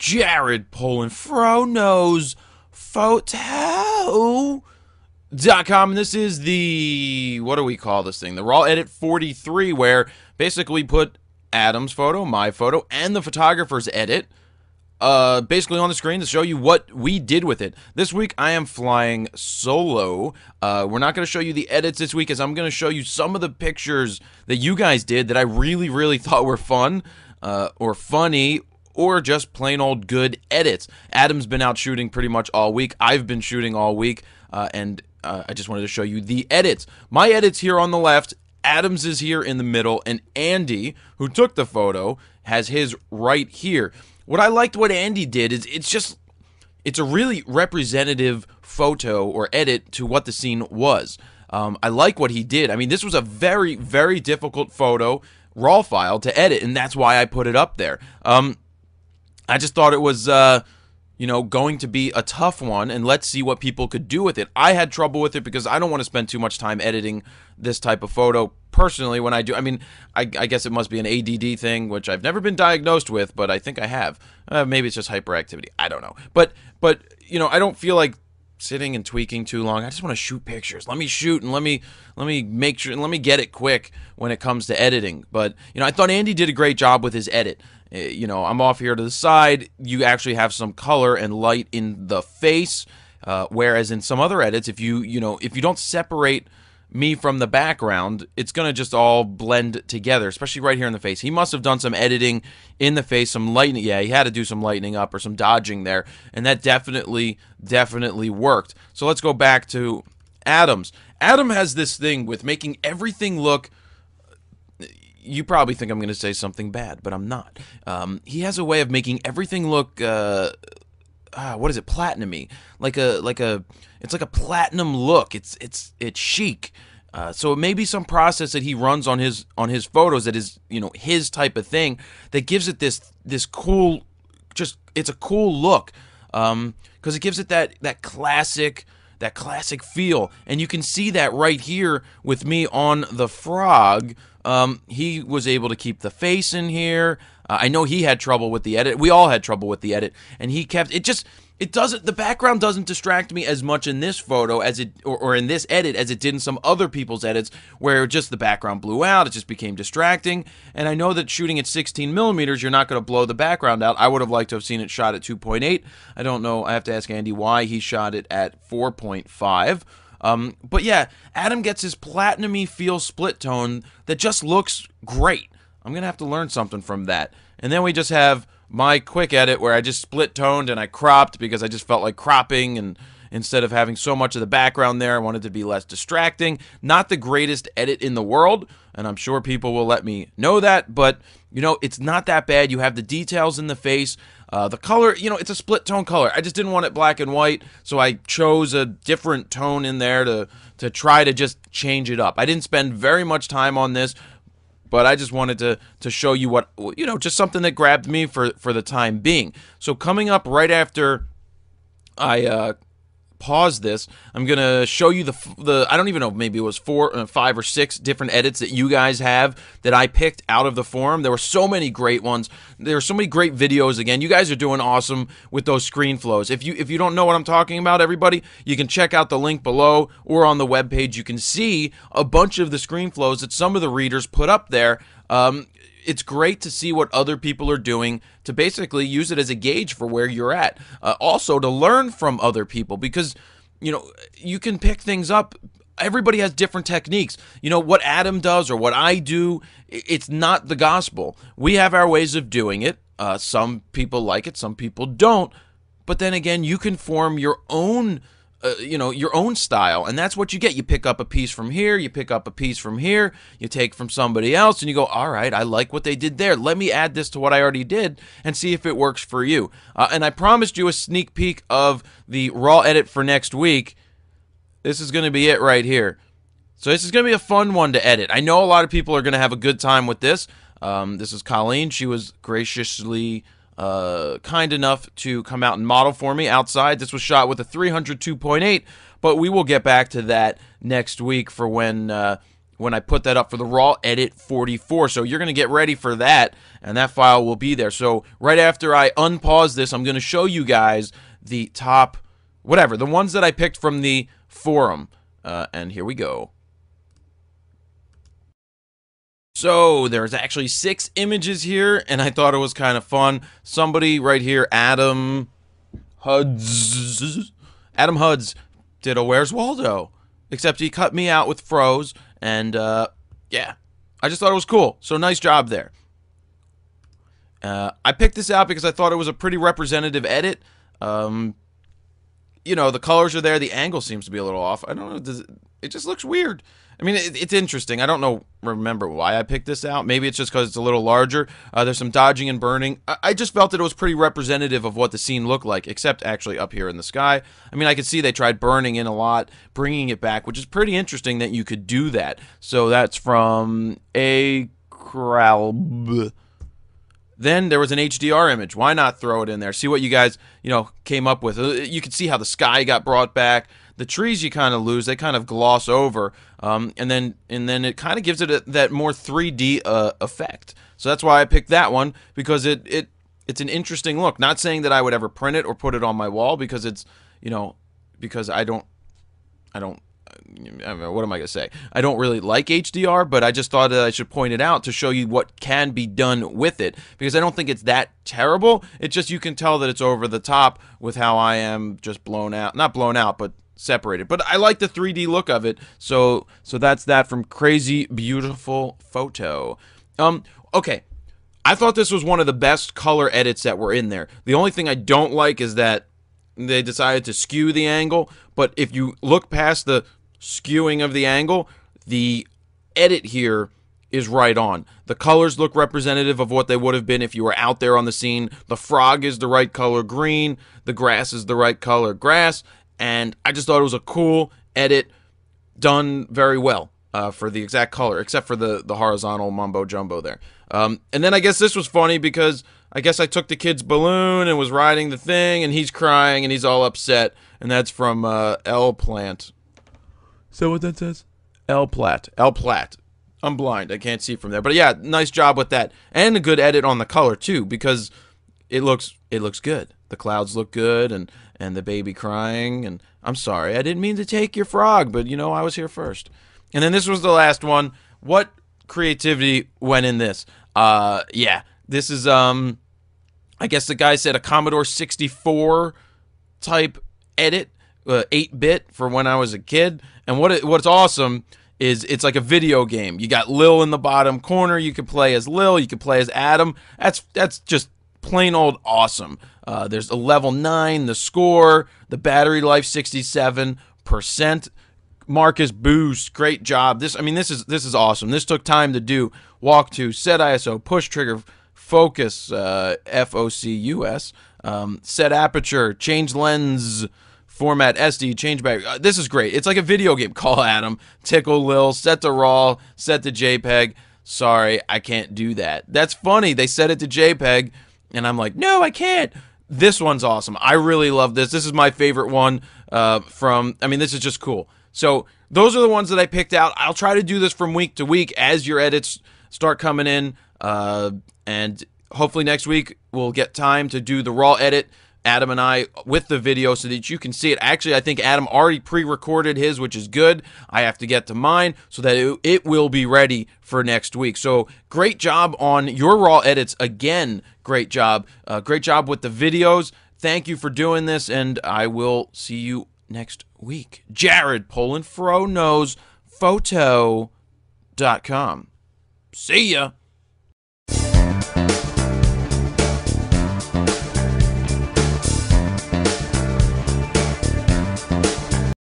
Jared Polinfro knows Photo.com, and this is the, what do we call this thing? The Raw Edit 43, where basically we put Adam's photo, my photo, and the photographer's edit basically on the screen to show you what we did with it. This week I am flying solo. We're not going to show you the edits this week, as I'm going to show you some of the pictures that you guys did that I really thought were fun or funny, or just plain old good edits. Adam's been out shooting pretty much all week. I've been shooting all week, and I just wanted to show you the edits. My edit's here on the left, Adam's is here in the middle, and Andy, who took the photo, has his right here. What I liked what Andy did is it's a really representative photo or edit to what the scene was. I like what he did. I mean, this was a very difficult photo, raw file, to edit, and that's why I put it up there. I just thought it was, you know, going to be a tough one, and let's see what people could do with it. I had trouble with it because I don't want to spend too much time editing this type of photo personally when I do. I mean, I guess it must be an ADD thing, which I've never been diagnosed with, but I think I have. Maybe it's just hyperactivity. I don't know. But you know, I don't feel like sitting and tweaking too long. I just want to shoot pictures. Let me shoot and let me make sure and let me get it quick when it comes to editing. But you know, I thought Andy did a great job with his edit. You know, I'm off here to the side. You actually have some color and light in the face, whereas in some other edits, if you don't separate me from the background, it's gonna just all blend together, especially right here in the face. He must have done some editing in the face, some lightening. Yeah, he had to do some lightening up or some dodging there, and that definitely worked. So let's go back to Adam's. Adam has this thing with making everything look, you probably think I'm going to say something bad, but I'm not. He has a way of making everything look, what is it, platinum-y? It's like a platinum look. It's chic. So it may be some process that he runs on his photos that is, you know, his type of thing that gives it this cool, it's a cool look, because it gives it that classic feel, and you can see that right here with me on the frog. He was able to keep the face in here. I know he had trouble with the edit. We all had trouble with the edit, and he kept it. The background doesn't distract me as much in this photo as it, or in this edit, as it did in some other people's edits, where just the background blew out. It just became distracting. And I know that shooting at 16 millimeters, you're not going to blow the background out. I would have liked to have seen it shot at 2.8. I don't know. I have to ask Andy why he shot it at 4.5. But yeah, Adam gets his platinum-y feel split tone that just looks great. I'm going to have to learn something from that. And then we just have my quick edit where I just split toned and I cropped because I just felt like cropping, and instead of having so much of the background there, I wanted to be less distracting. Not the greatest edit in the world, and I'm sure people will let me know that, but you know, it's not that bad. You have the details in the face. The color, you know, it's a split tone color. I just didn't want it black and white, so I chose a different tone in there to try to just change it up. I didn't spend very much time on this, but I just wanted to show you what, you know, just something that grabbed me for the time being. So coming up right after I pause this, I'm gonna show you the I don't even know, maybe it was 4, 5 or 6 different edits that you guys have that I picked out of the forum. There were so many great ones. There were so many great videos. Again, you guys are doing awesome with those screen flows. If you don't know what I'm talking about, everybody, you can check out the link below or on the webpage. You can see a bunch of the screen flows that some of the readers put up there. It's great to see what other people are doing, to basically use it as a gauge for where you're at. Also, to learn from other people, because, you know, you can pick things up. Everybody has different techniques. You know, what Adam does or what I do, it's not the gospel. We have our ways of doing it. Some people like it, some people don't. But then again, you can form your own you know, your own style, and that's what you get. You pick up a piece from here, you pick up a piece from here, you take from somebody else, and you go, all right, I like what they did there. Let me add this to what I already did and see if it works for you. And I promised you a sneak peek of the raw edit for next week. This is going to be it right here. So this is going to be a fun one to edit. I know a lot of people are going to have a good time with this. This is Colleen. She was graciously kind enough to come out and model for me outside. This was shot with a 300 2.8, but we will get back to that next week for when when I put that up for the raw edit 44. So you're going to get ready for that, and that file will be there. So right after I unpause this, I'm going to show you guys the top, whatever, the ones that I picked from the forum. And here we go. So there's actually 6 images here, and I thought it was kind of fun. Somebody right here, Adam Huds, did a Where's Waldo, except he cut me out with froze, and yeah, I just thought it was cool. So nice job there. I picked this out because I thought it was a pretty representative edit. You know, the colors are there. The angle seems to be a little off. I don't know. It just looks weird. I mean, it's interesting. I don't remember why I picked this out. Maybe it's just because it's a little larger. There's some dodging and burning. I just felt that it was pretty representative of what the scene looked like, except actually up here in the sky. I mean, I could see they tried burning in a lot, bringing it back, which is pretty interesting that you could do that. So that's from a Kralb. Then there was an HDR image. Why not throw it in there? See what you guys, came up with. You can see how the sky got brought back. The trees you kind of lose. They kind of gloss over. And then it kind of gives it that more 3D effect. So that's why I picked that one, because it's an interesting look. Not saying that I would ever print it or put it on my wall, because it's, because I don't know, what am I going to say? I don't really like HDR, but I just thought that I should point it out to show you what can be done with it, because I don't think it's that terrible. It's just you can tell that it's over the top with how I am just blown out. Not blown out, but separated. But I like the 3D look of it, so that's that from Crazy Beautiful Photo. Okay. I thought this was one of the best color edits that were in there. The only thing I don't like is that they decided to skew the angle, but if you look past the skewing of the angle, the edit here is right on. The colors look representative of what they would have been if you were out there on the scene. The frog is the right color green, the grass is the right color grass, and I just thought it was a cool edit done very well for the exact color, except for the horizontal mumbo jumbo there. And then I guess this was funny because I guess I took the kid's balloon and was riding the thing, and he's crying and he's all upset, and that's from L Plant. Is that what that says? L Plat. L Plat. I'm blind. I can't see from there. But yeah, nice job with that. And a good edit on the color too, because it looks good. The clouds look good, and the baby crying, and I'm sorry, I didn't mean to take your frog, but I was here first. And then this was the last one. What creativity went in this? Yeah, this is I guess the guy said a Commodore 64 type edit, 8-bit for when I was a kid. And what's awesome is it's like a video game. You got Lil in the bottom corner. You can play as Lil. You can play as Adam. That's just plain old awesome. There's a level 9, the score, the battery life 67%. Marcus Boost, great job. This is awesome. This took time to do. Walk to, set ISO, push trigger, focus, FOCUS, set aperture, change lens, format SD, change back. This is great. It's like a video game. Call Adam, tickle Lil, set to RAW, set to JPEG. Sorry, I can't do that. That's funny. They set it to JPEG, and I'm like, no, I can't. This one's awesome. I really love this. This is my favorite one this is just cool. So those are the ones that I picked out. I'll try to do this from week to week as your edits start coming in. And hopefully next week we'll get time to do the raw edit, Adam and I, with the video so that you can see it. Actually, I think Adam already pre-recorded his, which is good. I have to get to mine so that it will be ready for next week. So great job on your raw edits. Again, great job. Great job with the videos. Thank you for doing this, and I will see you next week. Jared, PolandFroKnowsPhoto.com. See ya.